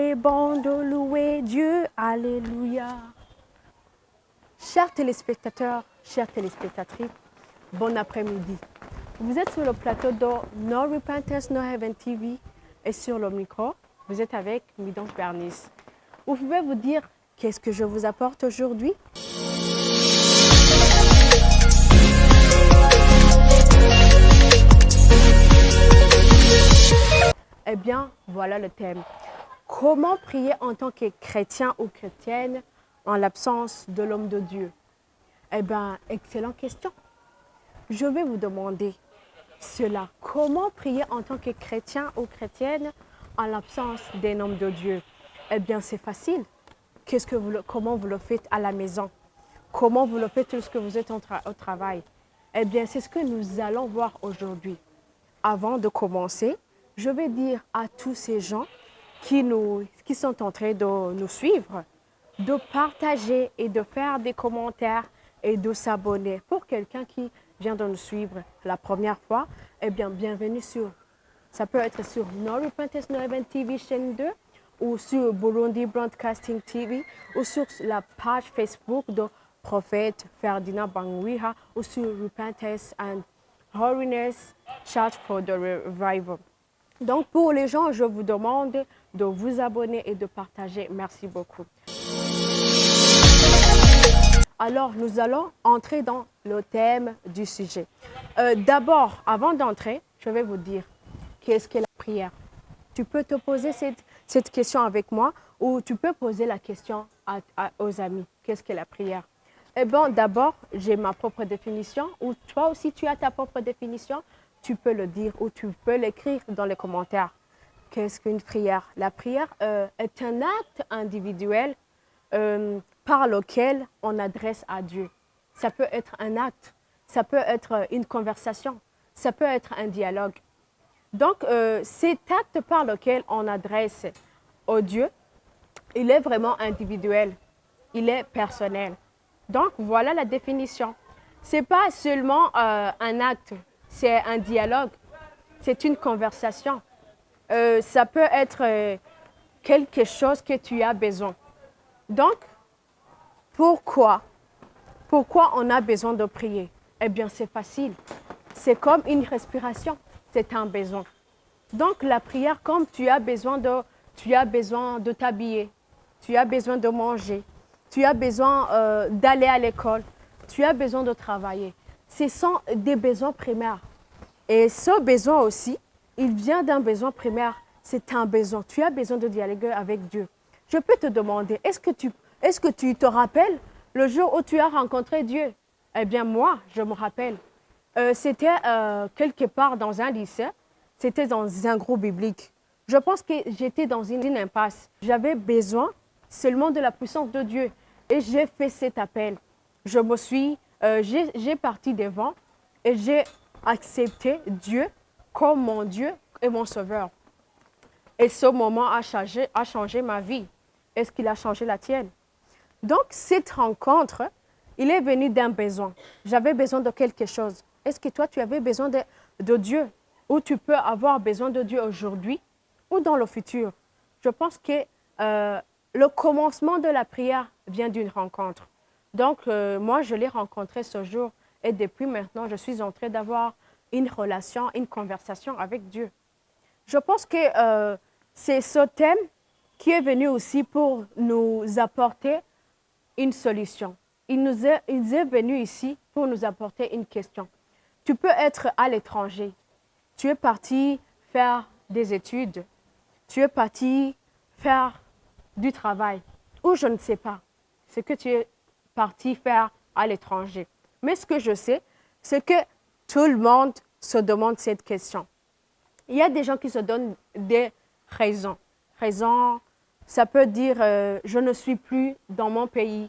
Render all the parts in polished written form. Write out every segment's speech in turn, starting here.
est bon de louer Dieu, alléluia. Chers téléspectateurs, chères téléspectatrices, bon après-midi. Vous êtes sur le plateau de No Repentance, No Heaven TV et sur le micro, vous êtes avec Midonge Bernice. Vous pouvez vous dire, qu'est-ce que je vous apporte aujourd'hui? Eh bien, voilà le thème. Comment prier en tant que chrétien ou chrétienne en l'absence de l'homme de Dieu? Eh bien, excellente question. Je vais vous demander cela. Comment prier en tant que chrétien ou chrétienne en l'absence d'un homme de Dieu? Eh bien, c'est facile. Comment vous le faites à la maison? Comment vous le faites lorsque vous êtes au travail? Eh bien, c'est ce que nous allons voir aujourd'hui. Avant de commencer, je vais dire à tous ces gens qui sont en train de nous suivre, de partager et de faire des commentaires et de s'abonner. Pour quelqu'un qui vient de nous suivre la première fois, eh bien, bienvenue ça peut être sur No Repentance, No Heaven TV chaîne 2 ou sur Burundi Broadcasting TV ou sur la page Facebook de Prophète Ferdinand Bangwiha ou sur Repentance and Holiness Church for the Revival. Donc, pour les gens, je vous demande de vous abonner et de partager. Merci beaucoup. Alors, nous allons entrer dans le thème du sujet. D'abord, avant d'entrer, je vais vous dire qu'est-ce qu'est la prière. Tu peux te poser cette question avec moi ou tu peux poser la question aux amis. Qu'est-ce qu'est la prière? Eh bien, d'abord, j'ai ma propre définition ou toi aussi, tu as ta propre définition. Tu peux le dire ou tu peux l'écrire dans les commentaires. Qu'est-ce qu'une prière? La prière est un acte individuel par lequel on adresse à Dieu. Ça peut être un acte, ça peut être une conversation, ça peut être un dialogue. Donc, cet acte par lequel on adresse au Dieu, il est vraiment individuel, il est personnel. Donc, voilà la définition. Ce n'est pas seulement un acte, c'est un dialogue, c'est une conversation. Ça peut être quelque chose que tu as besoin. Donc, pourquoi on a besoin de prier? Eh bien, c'est facile. C'est comme une respiration, c'est un besoin. Donc, la prière, comme tu as besoin de t'habiller, tu as besoin de manger, tu as besoin d'aller à l'école, tu as besoin de travailler. Ce sont des besoins primaires. Et ce besoin aussi, il vient d'un besoin primaire. C'est un besoin. Tu as besoin de dialoguer avec Dieu. Je peux te demander, est-ce que tu te rappelles le jour où tu as rencontré Dieu? Eh bien, moi, je me rappelle. C'était quelque part dans un lycée. C'était dans un groupe biblique. Je pense que j'étais dans une impasse. J'avais besoin seulement de la puissance de Dieu. Et j'ai fait cet appel. J'ai parti devant et j'ai accepté Dieu comme mon Dieu et mon Sauveur. Et ce moment a changé ma vie. Est-ce qu'il a changé la tienne? Donc, cette rencontre, il est venu d'un besoin. J'avais besoin de quelque chose. Est-ce que toi, tu avais besoin de Dieu? Ou tu peux avoir besoin de Dieu aujourd'hui ou dans le futur? Je pense que le commencement de la prière vient d'une rencontre. Donc, moi, je l'ai rencontré ce jour et depuis maintenant, je suis en train d'avoir une relation, une conversation avec Dieu. Je pense que c'est ce thème qui est venu aussi pour nous apporter une solution. Il est venu ici pour nous apporter une question. Tu peux être à l'étranger. Tu es parti faire des études. Tu es parti faire du travail. Ou je ne sais pas ce que tu es parti faire à l'étranger. Mais ce que je sais, c'est que tout le monde se demande cette question. Il y a des gens qui se donnent des raisons. Raisons, ça peut dire je ne suis plus dans mon pays.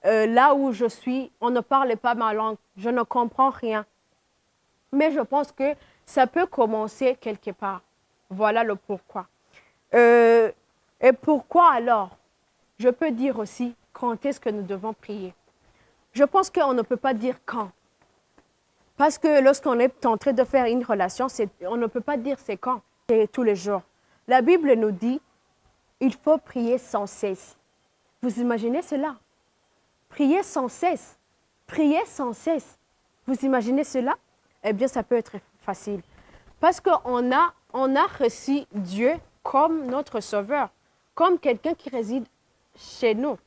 Là où je suis, on ne parle pas ma langue. Je ne comprends rien. Mais je pense que ça peut commencer quelque part. Voilà le pourquoi. Et pourquoi alors? Je peux dire aussi quand est-ce que nous devons prier. Je pense qu'on ne peut pas dire quand. Parce que lorsqu'on est en train de faire une relation, on ne peut pas dire c'est quand, c'est tous les jours. La Bible nous dit il faut prier sans cesse. Vous imaginez cela? Prier sans cesse. Prier sans cesse. Vous imaginez cela? Eh bien, ça peut être facile. Parce qu'on a reçu Dieu comme notre sauveur, comme quelqu'un qui réside chez nous.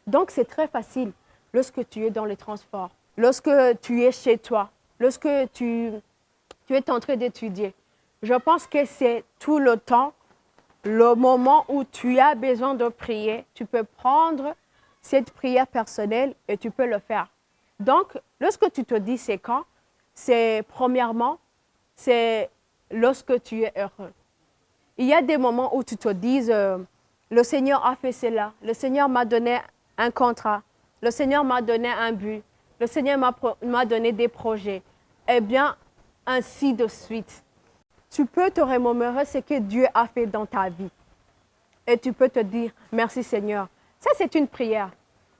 Donc, c'est très facile lorsque tu es dans les transports, lorsque tu es chez toi, lorsque tu es en train d'étudier. Je pense que c'est tout le temps, le moment où tu as besoin de prier. Tu peux prendre cette prière personnelle et tu peux le faire. Donc, lorsque tu te dis c'est quand, c'est premièrement, c'est lorsque tu es heureux. Il y a des moments où tu te dis, le Seigneur a fait cela, le Seigneur m'a donné un contrat, le Seigneur m'a donné un but, le Seigneur m'a donné des projets. Eh bien, ainsi de suite. Tu peux te remémorer ce que Dieu a fait dans ta vie. Et tu peux te dire, merci Seigneur. Ça, c'est une prière.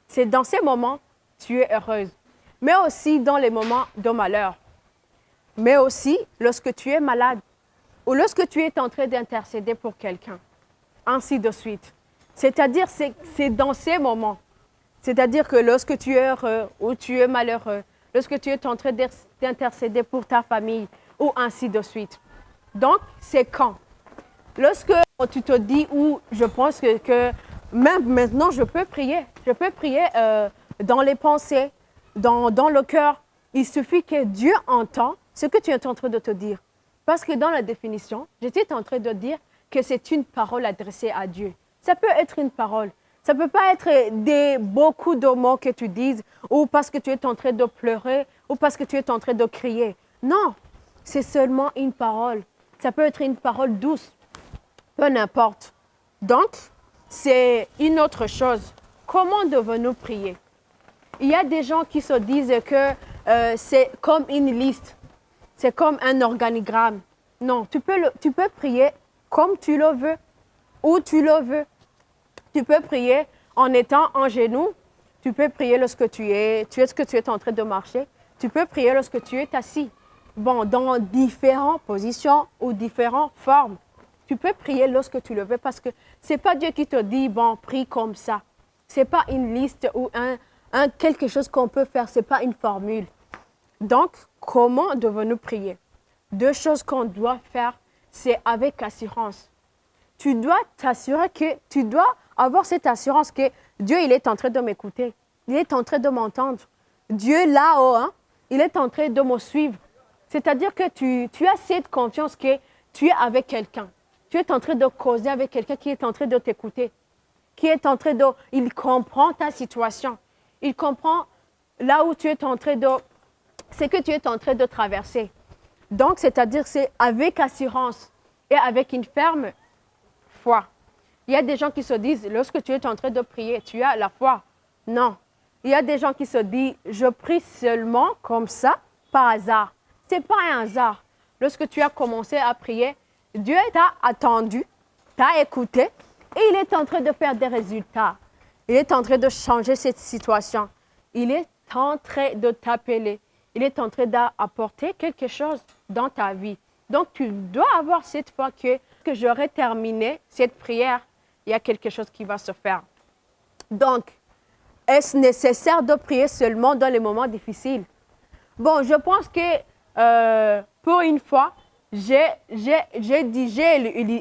C'est dans ces moments, tu es heureuse. Mais aussi dans les moments de malheur. Mais aussi lorsque tu es malade. Ou lorsque tu es en train d'intercéder pour quelqu'un. Ainsi de suite. C'est-à-dire, c'est dans ces moments. C'est-à-dire que lorsque tu es heureux ou tu es malheureux, lorsque tu es en train d'intercéder pour ta famille, ou ainsi de suite. Donc, c'est quand? Lorsque tu te dis, ou je pense que même maintenant, je peux prier. Je peux prier dans les pensées, dans le cœur. Il suffit que Dieu entend ce que tu es en train de te dire. Parce que dans la définition, j'étais en train de dire que c'est une parole adressée à Dieu. Ça peut être une parole. Ça ne peut pas être beaucoup de mots que tu dises, ou parce que tu es en train de pleurer, ou parce que tu es en train de crier. Non, c'est seulement une parole. Ça peut être une parole douce, peu importe. Donc, c'est une autre chose. Comment devons-nous prier? Il y a des gens qui se disent que c'est comme une liste, c'est comme un organigramme. Non, tu peux prier comme tu le veux, où tu le veux. Tu peux prier en étant en genoux. Tu peux prier lorsque tu es en train de marcher. Tu peux prier lorsque tu es assis. Bon, dans différentes positions ou différentes formes. Tu peux prier lorsque tu le veux parce que ce n'est pas Dieu qui te dit, bon, prie comme ça. Ce n'est pas une liste ou quelque chose qu'on peut faire. Ce n'est pas une formule. Donc, comment devons-nous prier? Deux choses qu'on doit faire, c'est avec assurance. Tu dois t'assurer que, tu dois avoir cette assurance que Dieu, il est en train de m'écouter. Il est en train de m'entendre. Dieu, là-haut, hein, il est en train de me suivre. C'est-à-dire que tu as cette confiance que tu es avec quelqu'un. Tu es en train de causer avec quelqu'un qui est en train de t'écouter. Il comprend ta situation. Il comprend là où tu es en train de, ce que tu es en train de traverser. Donc, c'est-à-dire c'est avec assurance et avec une ferme foi. Il y a des gens qui se disent, lorsque tu es en train de prier, tu as la foi. Non. Il y a des gens qui se disent, je prie seulement comme ça, par hasard. Ce n'est pas un hasard. Lorsque tu as commencé à prier, Dieu t'a attendu, t'a écouté, et il est en train de faire des résultats. Il est en train de changer cette situation. Il est en train de t'appeler. Il est en train d'apporter quelque chose dans ta vie. Donc, tu dois avoir cette foi que j'aurai terminé cette prière, il y a quelque chose qui va se faire. Donc, est-ce nécessaire de prier seulement dans les moments difficiles? Bon, je pense que pour une fois, j'ai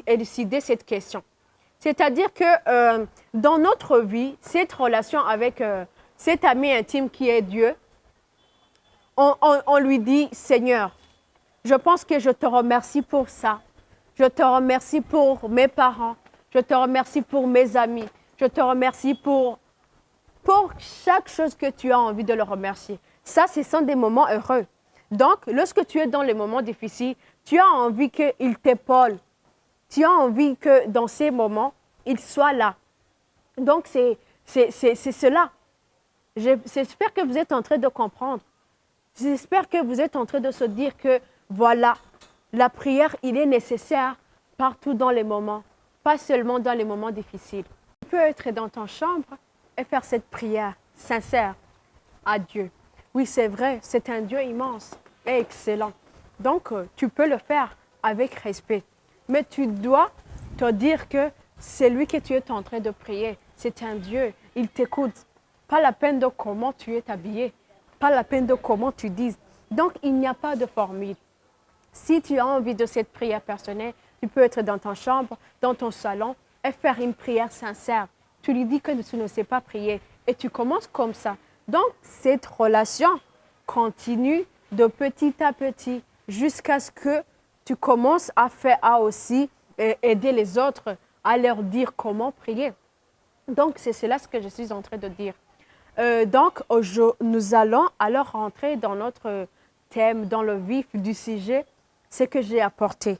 élucidé cette question. C'est-à-dire que dans notre vie, cette relation avec cet ami intime qui est Dieu, on lui dit, Seigneur, je pense que je te remercie pour ça. Je te remercie pour mes parents. Je te remercie pour mes amis. Je te remercie pour chaque chose que tu as envie de le remercier. Ça, ce sont des moments heureux. Donc, lorsque tu es dans les moments difficiles, tu as envie qu'il t'épaule. Tu as envie que dans ces moments, il soit là. Donc, c'est cela. J'espère que vous êtes en train de comprendre. J'espère que vous êtes en train de se dire que, voilà, la prière, il est nécessaire partout dans les moments, pas seulement dans les moments difficiles. Tu peux être dans ta chambre et faire cette prière sincère à Dieu. Oui, c'est vrai, c'est un Dieu immense et excellent. Donc, tu peux le faire avec respect. Mais tu dois te dire que c'est lui que tu es en train de prier. C'est un Dieu. Il t'écoute. Pas la peine de comment tu es habillé. Pas la peine de comment tu dises. Donc, il n'y a pas de formule. Si tu as envie de cette prière personnelle, tu peux être dans ta chambre, dans ton salon et faire une prière sincère. Tu lui dis que tu ne sais pas prier et tu commences comme ça. Donc, cette relation continue de petit à petit jusqu'à ce que tu commences à aussi aider les autres à leur dire comment prier. Donc, c'est cela ce que je suis en train de dire. Donc, nous allons alors rentrer dans notre thème, dans le vif du sujet, ce que j'ai apporté.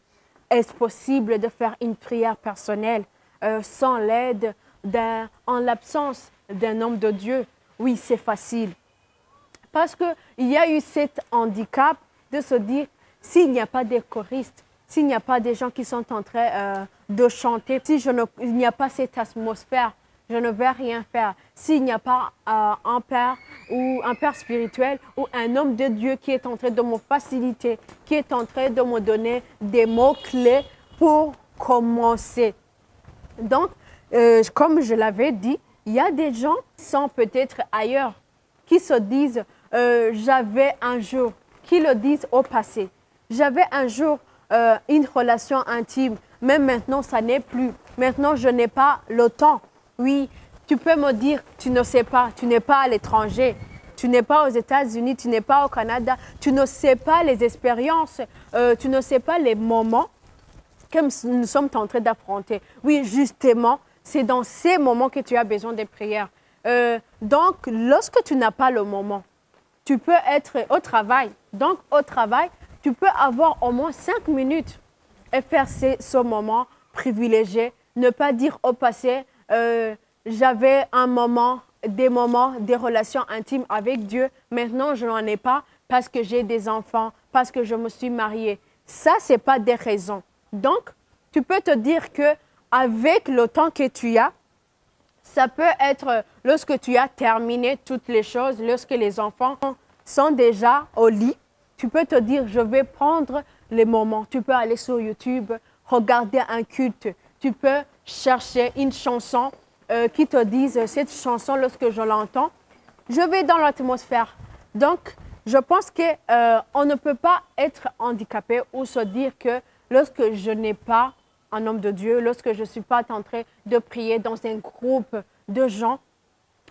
Est-ce possible de faire une prière personnelle sans l'aide, en l'absence d'un homme de Dieu? Oui, c'est facile. Parce qu'il y a eu cet handicap de se dire, s'il n'y a pas de choristes, s'il n'y a pas des gens qui sont en train de chanter, si il n'y a pas cette atmosphère, je ne vais rien faire. S'il n'y a pas un père ou un père spirituel ou un homme de Dieu qui est en train de me faciliter, qui est en train de me donner des mots-clés pour commencer. Donc, comme je l'avais dit, il y a des gens qui sont peut-être ailleurs, qui se disent j'avais un jour, qui le disent au passé. J'avais un jour une relation intime, mais maintenant, ça n'est plus. Maintenant, je n'ai pas le temps. Oui, tu peux me dire, tu ne sais pas, tu n'es pas à l'étranger, tu n'es pas aux États-Unis, tu n'es pas au Canada, tu ne sais pas les expériences, tu ne sais pas les moments que nous sommes en train d'affronter. Oui, justement, c'est dans ces moments que tu as besoin de prières. Donc, lorsque tu n'as pas le moment, tu peux être au travail. Donc, au travail, tu peux avoir au moins 5 minutes et faire ce moment privilégié. Ne pas dire au passé, j'avais des relations intimes avec Dieu. Maintenant, je n'en ai pas parce que j'ai des enfants, parce que je me suis mariée. Ça, ce n'est pas des raisons. Donc, tu peux te dire qu'avec le temps que tu as, ça peut être lorsque tu as terminé toutes les choses, lorsque les enfants sont déjà au lit, tu peux te dire, je vais prendre les moments. Tu peux aller sur YouTube, regarder un culte. Tu peux chercher une chanson qui te dise, cette chanson, lorsque je l'entends, je vais dans l'atmosphère. Donc, je pense qu'on ne peut pas être handicapé ou se dire que lorsque je n'ai pas un homme de Dieu, lorsque je ne suis pas en train de prier dans un groupe de gens,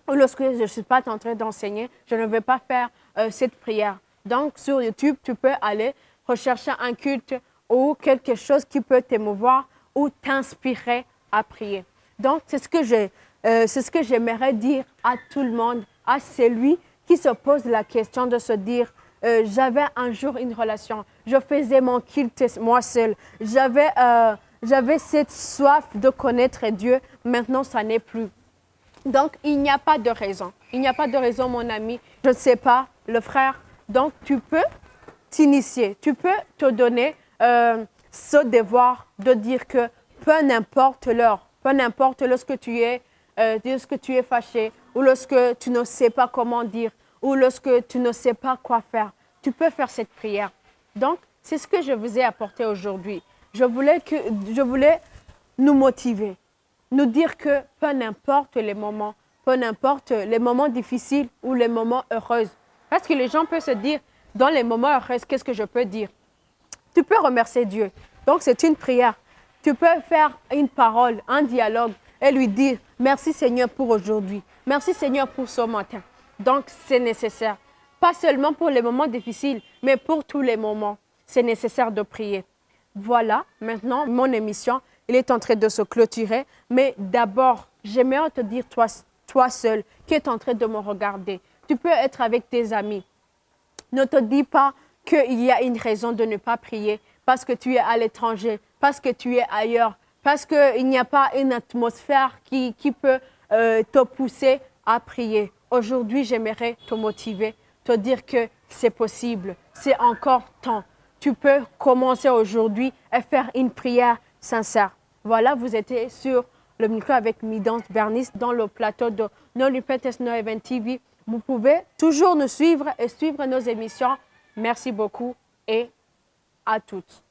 ou lorsque je ne suis pas en train d'enseigner, je ne vais pas faire cette prière. Donc, sur YouTube, tu peux aller rechercher un culte ou quelque chose qui peut t'émouvoir ou t'inspirer à prier. Donc, c'est ce que j'aimerais dire à tout le monde, à celui qui se pose la question de se dire j'avais un jour une relation, je faisais mon culte moi seul, j'avais cette soif de connaître Dieu, maintenant ça n'est plus. Donc, il n'y a pas de raison. Il n'y a pas de raison, mon ami. Je ne sais pas, le frère. Donc, tu peux t'initier. Tu peux te donner ce devoir de dire que peu importe l'heure, peu importe lorsque tu es fâché ou lorsque tu ne sais pas comment dire ou lorsque tu ne sais pas quoi faire, tu peux faire cette prière. Donc, c'est ce que je vous ai apporté aujourd'hui. Je voulais nous motiver. Nous dire que peu importe les moments difficiles ou les moments heureux. Parce que les gens peuvent se dire, dans les moments heureux, qu'est-ce que je peux dire? Tu peux remercier Dieu. Donc, c'est une prière. Tu peux faire une parole, un dialogue et lui dire, merci Seigneur pour aujourd'hui. Merci Seigneur pour ce matin. Donc, c'est nécessaire. Pas seulement pour les moments difficiles, mais pour tous les moments. C'est nécessaire de prier. Voilà, maintenant, mon émission, il est en train de se clôturer. Mais d'abord, j'aimerais te dire, toi seul, qui es en train de me regarder. Tu peux être avec tes amis. Ne te dis pas qu'il y a une raison de ne pas prier parce que tu es à l'étranger, parce que tu es ailleurs, parce qu'il n'y a pas une atmosphère qui peut te pousser à prier. Aujourd'hui, j'aimerais te motiver, te dire que c'est possible, c'est encore temps. Tu peux commencer aujourd'hui et faire une prière sincère. Voilà, vous étiez sur le micro avec Midance Bernice dans le plateau de No Repentance No Event TV. Vous pouvez toujours nous suivre et suivre nos émissions. Merci beaucoup et à toutes.